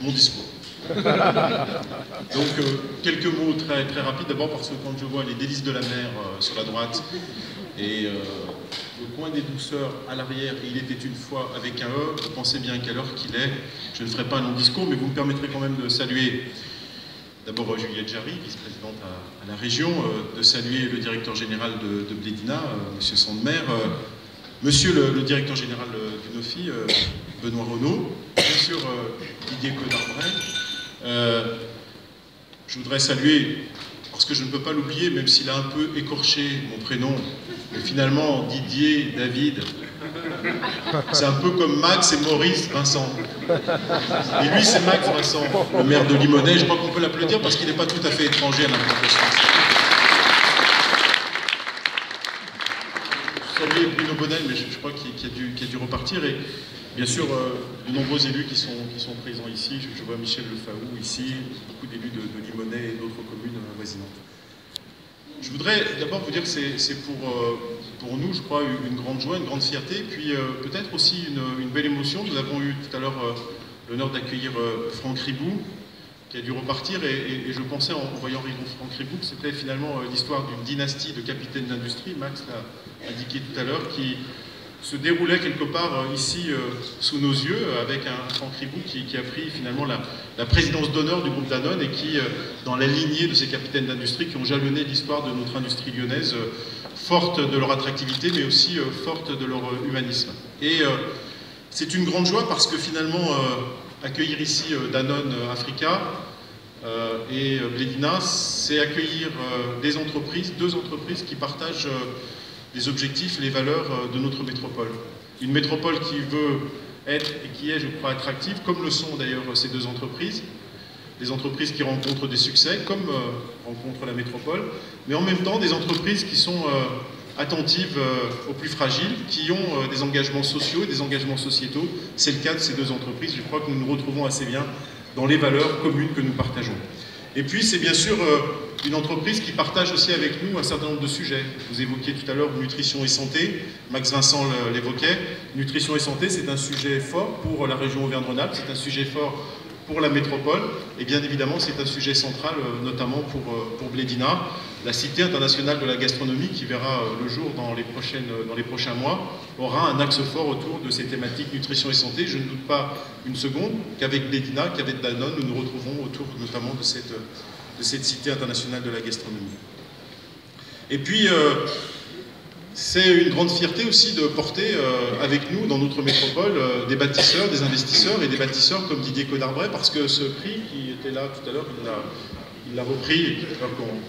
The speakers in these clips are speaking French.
Mon discours. Donc quelques mots très rapides, d'abord parce que quand je vois les délices de la mer sur la droite et le coin des douceurs à l'arrière, et il était une fois avec un E, vous pensez bien qu'à l'heure qu'il est, je ne ferai pas un long discours, mais vous me permettrez quand même de saluer d'abord Juliette Jarry, vice-présidente à la région, de saluer le directeur général de Blédina, monsieur Sandmer, monsieur le directeur général du NOFI, Benoît Renaud, bien sûr Didier Codarbret. Je voudrais saluer, parce que je ne peux pas l'oublier, même s'il a un peu écorché mon prénom, mais finalement Didier, David, c'est un peu comme Max et Maurice Vincent. Et lui c'est Max Vincent, le maire de Limonest. Je crois qu'on peut l'applaudir parce qu'il n'est pas tout à fait étranger à l'implantation. Saluer Bruno Bonnel, mais je crois qu'il a dû repartir. Et bien sûr, de nombreux élus qui sont présents ici. Je vois Michel Lefaou ici, beaucoup d'élus de Limonest et d'autres communes voisinantes. Je voudrais d'abord vous dire que c'est pour nous, je crois, une grande joie, une grande fierté, puis peut-être aussi une belle émotion. Nous avons eu tout à l'heure l'honneur d'accueillir Franck Ribou, qui a dû repartir, et je pensais en voyant Franck Ribou que c'était finalement l'histoire d'une dynastie de capitaines d'industrie, Max l'a indiqué tout à l'heure, qui se déroulait quelque part ici sous nos yeux, avec un Franck Ribou qui a pris finalement la présidence d'honneur du groupe Danone et qui, dans la lignée de ces capitaines d'industrie qui ont jalonné l'histoire de notre industrie lyonnaise, forte de leur attractivité mais aussi forte de leur humanisme. Et c'est une grande joie parce que finalement accueillir ici Danone Africa et Blédina, c'est accueillir des entreprises, deux entreprises qui partagent les objectifs, les valeurs de notre métropole. Une métropole qui veut être et qui est, je crois, attractive, comme le sont d'ailleurs ces deux entreprises. Des entreprises qui rencontrent des succès, comme rencontre la métropole, mais en même temps des entreprises qui sont attentives aux plus fragiles, qui ont des engagements sociaux et des engagements sociétaux. C'est le cas de ces deux entreprises. Je crois que nous nous retrouvons assez bien dans les valeurs communes que nous partageons. Et puis c'est bien sûr une entreprise qui partage aussi avec nous un certain nombre de sujets. Vous évoquiez tout à l'heure nutrition et santé, Max Vincent l'évoquait. Nutrition et santé, c'est un sujet fort pour la région Auvergne-Rhône-Alpes, c'est un sujet fort pour la métropole, et bien évidemment c'est un sujet central, notamment pour Blédina, la Cité internationale de la gastronomie qui verra le jour dans les prochains mois, aura un axe fort autour de ces thématiques nutrition et santé. Je ne doute pas une seconde qu'avec Blédina, qu'avec Danone, nous nous retrouvons autour notamment de cette Cité internationale de la gastronomie. Et puis, c'est une grande fierté aussi de porter avec nous, dans notre métropole, des bâtisseurs, des investisseurs et des bâtisseurs comme Didier Codarbret, parce que ce prix qui était là tout à l'heure, il l'a repris et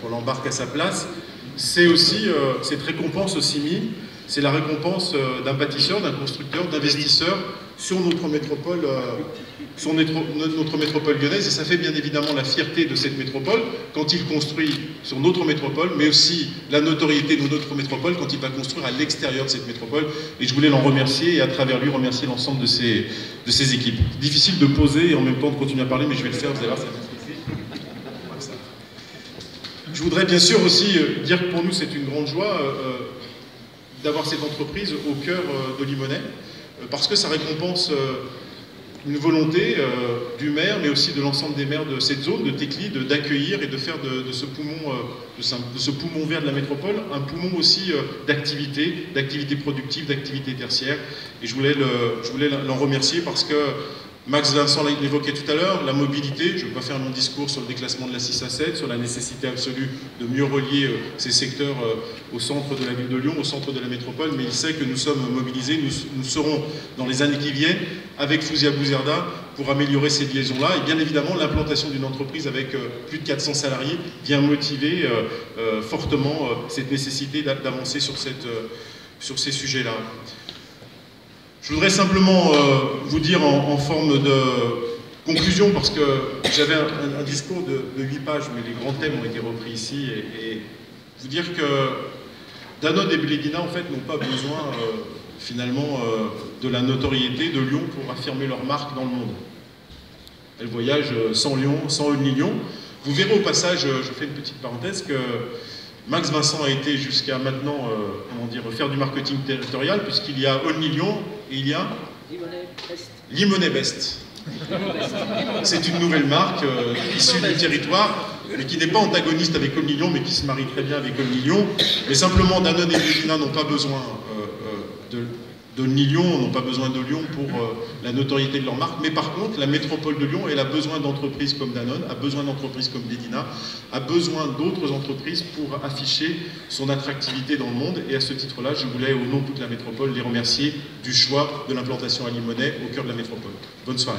qu'on l'embarque à sa place, c'est aussi, cette récompense au CIMI, c'est la récompense d'un bâtisseur, d'un constructeur, d'investisseur sur notre métropole lyonnaise, et ça fait bien évidemment la fierté de cette métropole quand il construit sur notre métropole, mais aussi la notoriété de notre métropole quand il va construire à l'extérieur de cette métropole. Et je voulais l'en remercier et à travers lui remercier l'ensemble de ses équipes. Difficile de poser et en même temps de continuer à parler, mais je vais le faire, vous allez voir, ça va être difficile. Je voudrais bien sûr aussi dire que pour nous c'est une grande joie d'avoir cette entreprise au cœur de Limonest, parce que ça récompense une volonté du maire, mais aussi de l'ensemble des maires de cette zone, de Técli, d'accueillir et de faire de ce poumon vert de la métropole un poumon aussi d'activité productive, d'activité tertiaire. Et je voulais l'en remercier parce que Max Vincent l'évoquait tout à l'heure, la mobilité, je ne vais pas faire un long discours sur le déclassement de la 6 à 7, sur la nécessité absolue de mieux relier ces secteurs au centre de la ville de Lyon, au centre de la métropole, mais il sait que nous sommes mobilisés, nous serons dans les années qui viennent avec Fouzia Bouzerda pour améliorer ces liaisons-là. Et bien évidemment, l'implantation d'une entreprise avec plus de 400 salariés vient motiver fortement cette nécessité d'avancer sur ces sujets-là. Je voudrais simplement vous dire en forme de conclusion, parce que j'avais un discours de 8 pages, mais les grands thèmes ont été repris ici, et vous dire que Danone et Blédina, en fait, n'ont pas besoin, finalement, de la notoriété de Lyon pour affirmer leur marque dans le monde. Elles voyagent sans Lyon, sans Lyon. Vous verrez au passage, je fais une petite parenthèse, que Max Vincent a été jusqu'à maintenant, faire du marketing territorial, puisqu'il y a Olny Lyon et il y a Limonest Best. C'est une nouvelle marque issue du territoire, mais qui n'est pas antagoniste avec Collignon, mais qui se marie très bien avec Collignon. Mais simplement, Danone et Medina n'ont pas besoin de Lyon, n'ont pas besoin de Lyon pour la notoriété de leur marque. Mais par contre, la métropole de Lyon, elle a besoin d'entreprises comme Danone, a besoin d'entreprises comme Medina, a besoin d'autres entreprises pour afficher son attractivité dans le monde. Et à ce titre-là, je voulais, au nom de toute la métropole, les remercier du choix de l'implantation à Limonest, au cœur de la métropole. Bonne soirée.